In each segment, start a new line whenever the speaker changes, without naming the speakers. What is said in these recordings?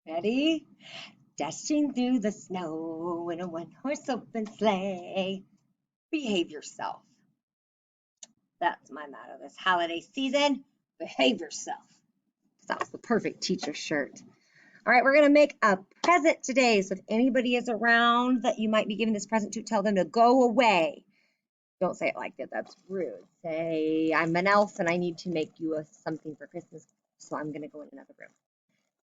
Ready? Dashing through the snow in a one-horse open sleigh. Behave yourself. That's my motto this holiday season. Behave yourself. That's the perfect teacher shirt. All right, we're going to make a present today. So if anybody is around that you might be giving this present to, tell them to go away. Don't say it like that. That's rude. Say, I'm an elf and I need to make you something for Christmas. So I'm going to go in another room.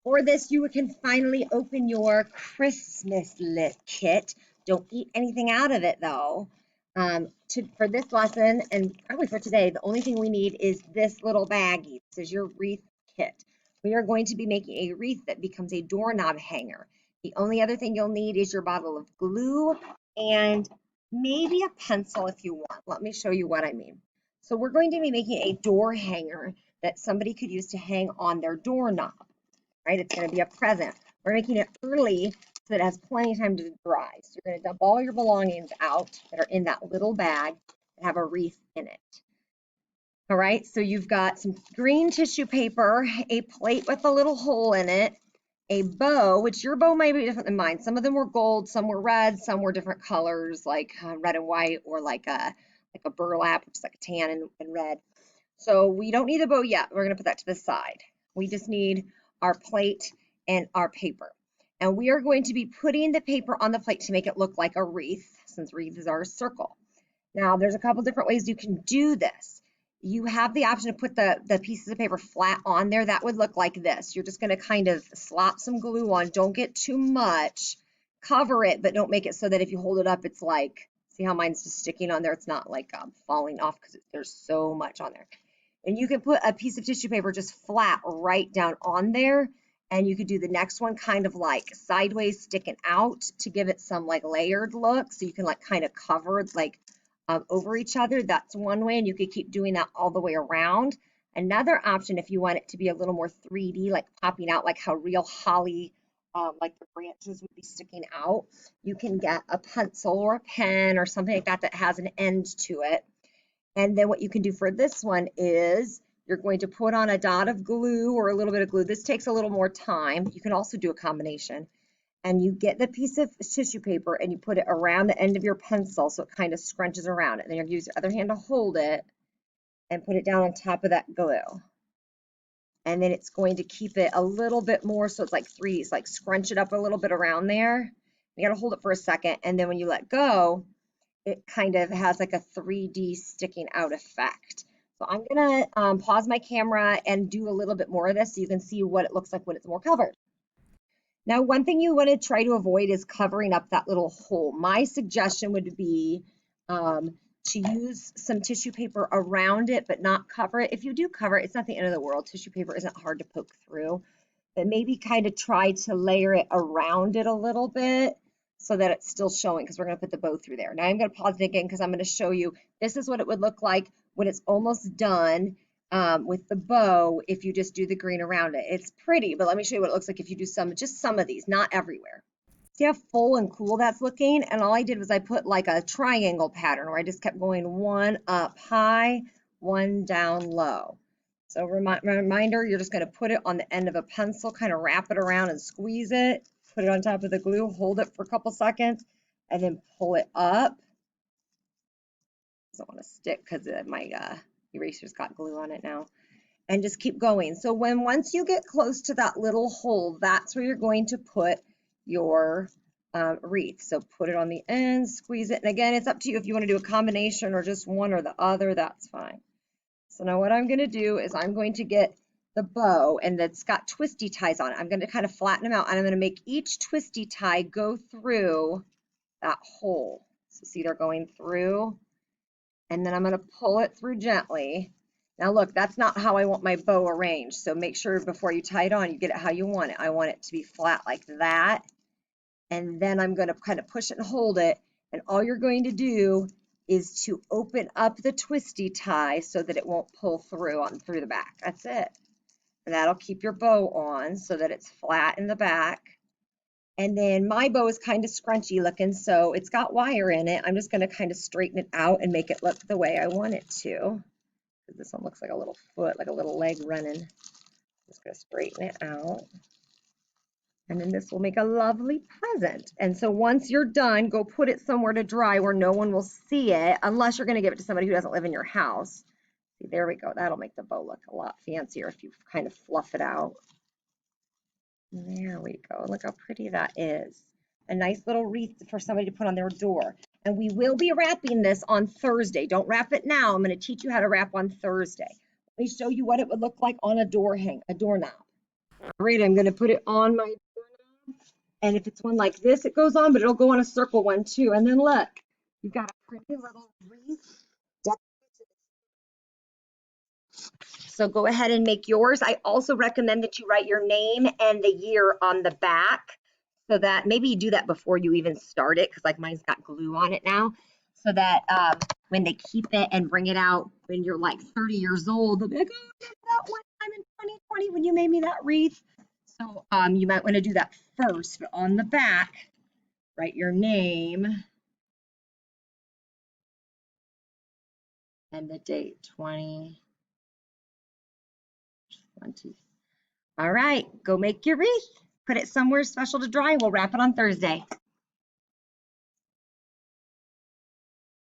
For this, you can finally open your Christmas lit kit. Don't eat anything out of it, though. For this lesson, and probably for today, the only thing we need is this little baggie. This is your wreath kit. We are going to be making a wreath that becomes a doorknob hanger. The only other thing you'll need is your bottle of glue and maybe a pencil if you want. Let me show you what I mean. So we're going to be making a door hanger that somebody could use to hang on their doorknob. Right? It's going to be a present. We're making it early so that it has plenty of time to dry. So you're going to dump all your belongings out that are in that little bag and have a wreath in it. All right, so you've got some green tissue paper, a plate with a little hole in it, a bow, which your bow might be different than mine. Some of them were gold, some were red, some were different colors, like red and white, or like a burlap, which is like a tan and red. So we don't need the bow yet. We're going to put that to the side. We just need our plate and our paper. And we are going to be putting the paper on the plate to make it look like a wreath, since wreaths are a circle. Now, there's a couple different ways you can do this. You have the option to put the pieces of paper flat on there. That would look like this. You're just going to kind of slop some glue on. Don't get too much. Cover it, but don't make it so that if you hold it up, it's like, see how mine's just sticking on there? It's not like falling off because there's so much on there. And you can put a piece of tissue paper just flat right down on there. And you could do the next one kind of like sideways sticking out to give it some like layered look. So you can like kind of cover like over each other. That's one way. And you could keep doing that all the way around. Another option, if you want it to be a little more 3D, like popping out like how real holly, like the branches would be sticking out, you can get a pencil or a pen or something like that that has an end to it. And then what you can do for this one is you're going to put on a dot of glue or a little bit of glue. This takes a little more time. You can also do a combination. And you get the piece of tissue paper and you put it around the end of your pencil so it kind of scrunches around it. And then you're going to use your other hand to hold it and put it down on top of that glue. And then it's going to keep it a little bit more so it's like threes, like scrunch it up a little bit around there. You got to hold it for a second. And then when you let go, it kind of has like a 3D sticking out effect. So I'm gonna pause my camera and do a little bit more of this so you can see what it looks like when it's more covered. Now, one thing you want to try to avoid is covering up that little hole. My suggestion would be to use some tissue paper around it, but not cover it. If you do cover it, it's not the end of the world. Tissue paper isn't hard to poke through, but maybe kind of try to layer it around it a little bit so that it's still showing, because we're going to put the bow through there. Now I'm going to pause it again because I'm going to show you this is what it would look like when it's almost done with the bow if you just do the green around it. It's pretty, but let me show you what it looks like if you do just some of these, not everywhere. See how full and cool that's looking? And all I did was I put like a triangle pattern where I just kept going one up high, one down low. So reminder, you're just going to put it on the end of a pencil, kind of wrap it around and squeeze it, put it on top of the glue, hold it for a couple seconds, and then pull it up. Doesn't want to stick because my eraser's got glue on it now. And just keep going. So once you get close to that little hole, that's where you're going to put your wreath. So put it on the end, squeeze it. And again, it's up to you if you want to do a combination or just one or the other, that's fine. So now what I'm going to do is I'm going to get the bow, and it's got twisty ties on it. I'm going to kind of flatten them out, and I'm going to make each twisty tie go through that hole. So see, they're going through, and then I'm going to pull it through gently. Now look, that's not how I want my bow arranged. So make sure before you tie it on, you get it how you want it. I want it to be flat like that. And then I'm going to kind of push it and hold it. And all you're going to do is to open up the twisty tie so that it won't pull through the back. That's it. And that'll keep your bow on so that it's flat in the back. And then my bow is kind of scrunchy looking, so it's got wire in it. I'm just going to kind of straighten it out and make it look the way I want it to. This one looks like a little foot, like a little leg running. Just going to straighten it out. And then this will make a lovely present. And so once you're done, go put it somewhere to dry where no one will see it, unless you're going to give it to somebody who doesn't live in your house. See, there we go. That'll make the bow look a lot fancier if you kind of fluff it out. There we go. Look how pretty that is. A nice little wreath for somebody to put on their door. And we will be wrapping this on Thursday. Don't wrap it now. I'm going to teach you how to wrap on Thursday. Let me show you what it would look like on a doorknob. All right, I'm going to put it on my doorknob. And if it's one like this, it goes on, but it'll go on a circle one too. And then look, you've got a pretty little wreath. So go ahead and make yours. I also recommend that you write your name and the year on the back, so that maybe you do that before you even start it, because like mine's got glue on it now, so that when they keep it and bring it out when you're like 30 years old, they'll be like, oh, remember that one time in 2020 when you made me that wreath? So you might want to do that first, but on the back, write your name and the date, 2020. All right, go make your wreath. Put it somewhere special to dry. We'll wrap it on Thursday.